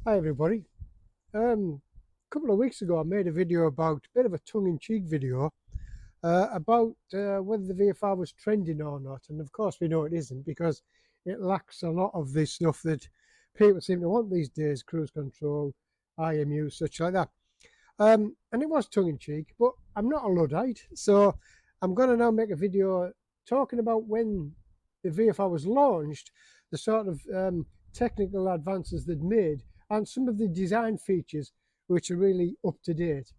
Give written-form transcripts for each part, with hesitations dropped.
Hi everybody. A couple of weeks ago I made a video about, a bit of a tongue-in-cheek video, about whether the VFR was trending or not. And of course we know it isn't, because it lacks a lot of this stuff that people seem to want these days: cruise control, IMU, such like that. And it was tongue-in-cheek, but I'm not a Luddite, so I'm going to now make a video talking about when the VFR was launched, the sort of technical advances they'd made, and some of the design features which are really up to date.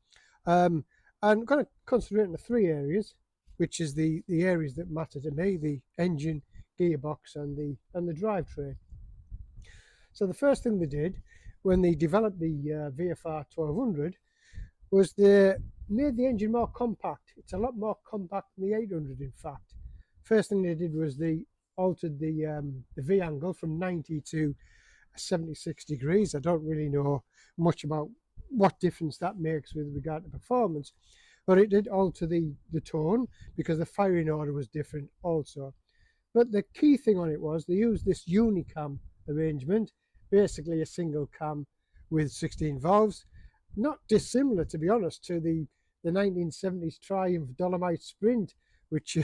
I'm going to concentrate on the three areas, which is the areas that matter to me: the engine, gearbox, and the drivetrain. So the first thing they did when they developed the VFR 1200 was they made the engine more compact. It's a lot more compact than the 800, in fact. First thing they did was they altered the V angle from 90 to 76 degrees. I don't really know much about what difference that makes with regard to performance, but it did alter the tone because the firing order was different also. But the key thing on it was they used this unicam arrangement, basically a single cam with 16 valves, not dissimilar, to be honest, to the 1970s Triumph Dolomite Sprint, which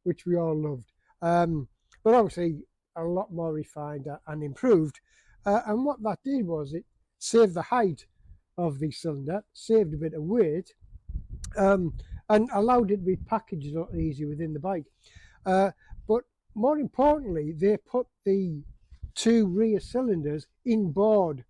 which we all loved. But obviously a lot more refined and improved. And what that did was it saved the height of the cylinder, saved a bit of weight, and allowed it to be packaged a lot easier within the bike. But more importantly, they put the two rear cylinders inboard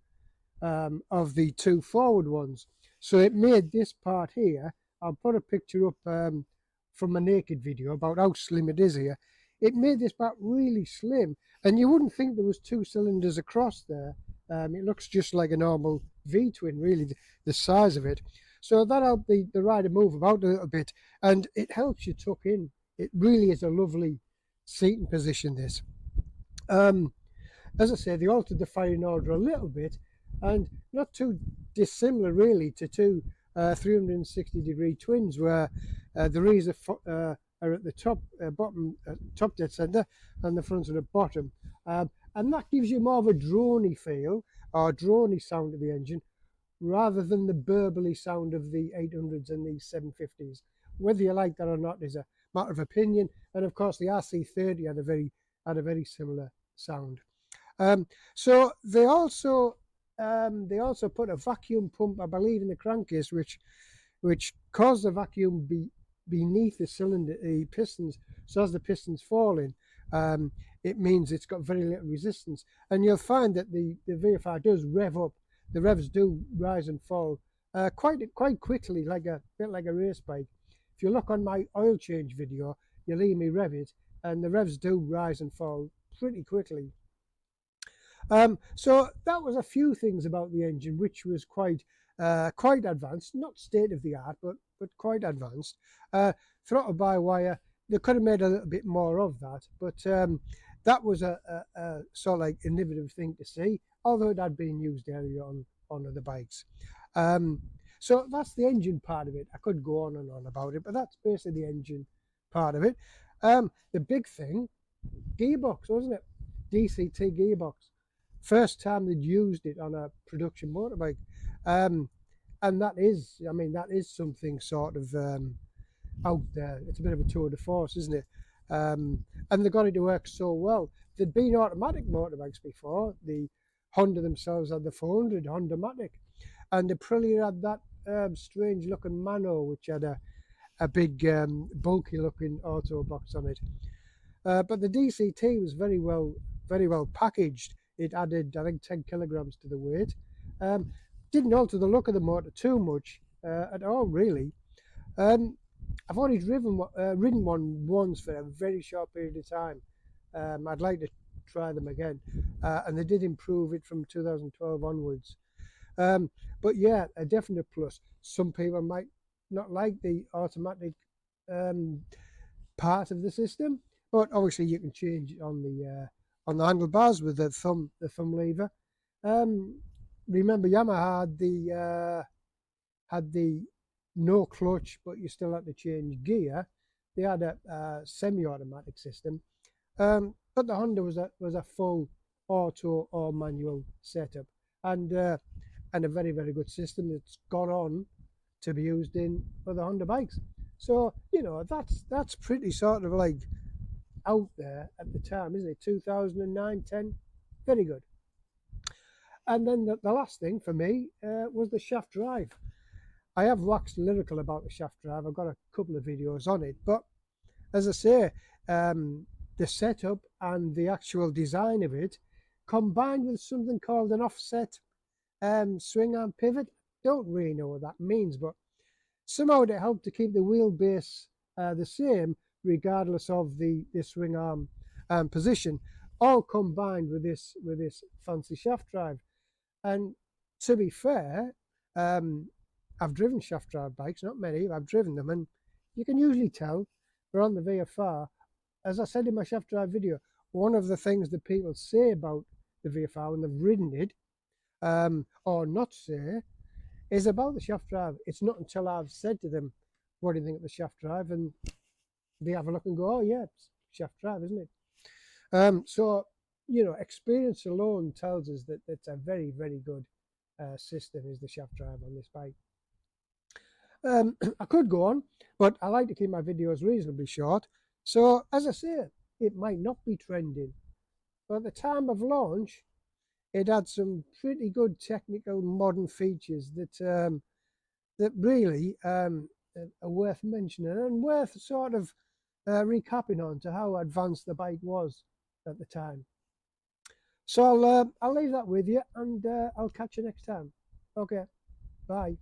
of the two forward ones. So it made this part here, I'll put a picture up from a naked video about how slim it is here. It made this part really slim, and you wouldn't think there was two cylinders across there. It looks just like a normal V-twin, really, the size of it. So that helped the rider move about a little bit, and it helps you tuck in. It really is a lovely seating position, this. As I say, they altered the firing order a little bit, and not too dissimilar really to two 360-degree twins, where the rears are at the top, bottom, top dead center, and the fronts at the bottom. And that gives you more of a droney feel, or droney sound of the engine, rather than the burbly sound of the 800s and the 750s. Whether you like that or not is a matter of opinion. And of course, the RC30 had a very similar sound. So they also put a vacuum pump, I believe, in the crankcase, which caused the vacuum beneath the cylinder, the pistons. So as the pistons fall in, it means it's got very little resistance, and you'll find that the VFR does rev up. The revs do rise and fall quite quickly, like a bit like a race bike. If you look on my oil change video, you'll hear me rev it, and the revs do rise and fall pretty quickly. So that was a few things about the engine, which was quite advanced, not state of the art, but quite advanced. Throttle by wire, they could have made a little bit more of that, but that was a sort of like innovative thing to see, although it had been used earlier on other bikes. So that's the engine part of it. I could go on and on about it, but that's basically the engine part of it. The big thing, gearbox, wasn't it? DCT gearbox. First time they'd used it on a production motorbike. And that is something sort of out there. It's a bit of a tour de force, isn't it? And they got it to work so well. There'd been automatic motorbikes before. The Honda themselves had the 400 Honda Matic, and the Aprilia had that strange looking Mano, which had a big bulky looking auto box on it. But the DCT was very well packaged. It added, I think, 10 kilograms to the weight. Didn't alter the look of the motor too much at all, really. I've only ridden one once for a very short period of time. I'd like to try them again, and they did improve it from 2012 onwards. But yeah, a definite plus. Some people might not like the automatic part of the system, but obviously you can change it on the handlebars with the thumb lever. Remember, Yamaha had the no clutch, but you still had to change gear. They had a semi-automatic system, but the Honda was a full auto or manual setup. and a very, very good system that's gone on to be used in other Honda bikes. So, you know, that's pretty sort of like out there at the time, isn't it? 2009, 10, very good. And then the last thing for me was the shaft drive. I have waxed lyrical about the shaft drive. I've got a couple of videos on it, but as I say, the setup and the actual design of it, combined with something called an offset swing arm pivot, don't really know what that means, but somehow it helped to keep the wheelbase the same, regardless of the swing arm position, all combined with this fancy shaft drive. And to be fair, I've driven shaft drive bikes, not many, I've driven them, and you can usually tell they're on the VFR. As I said in my shaft drive video, one of the things that people say about the VFR when they've ridden it, or not say, is about the shaft drive. It's not until I've said to them, what do you think of the shaft drive? And they have a look and go, oh, yeah, it's shaft drive, isn't it? So, you know, experience alone tells us that it's a very, very good system, is the shaft drive on this bike. I could go on, but I like to keep my videos reasonably short. So, as I say, it might not be trending, but at the time of launch, it had some pretty good technical modern features that really are worth mentioning and worth sort of recapping on to how advanced the bike was at the time. So I'll leave that with you, and I'll catch you next time. Okay, bye.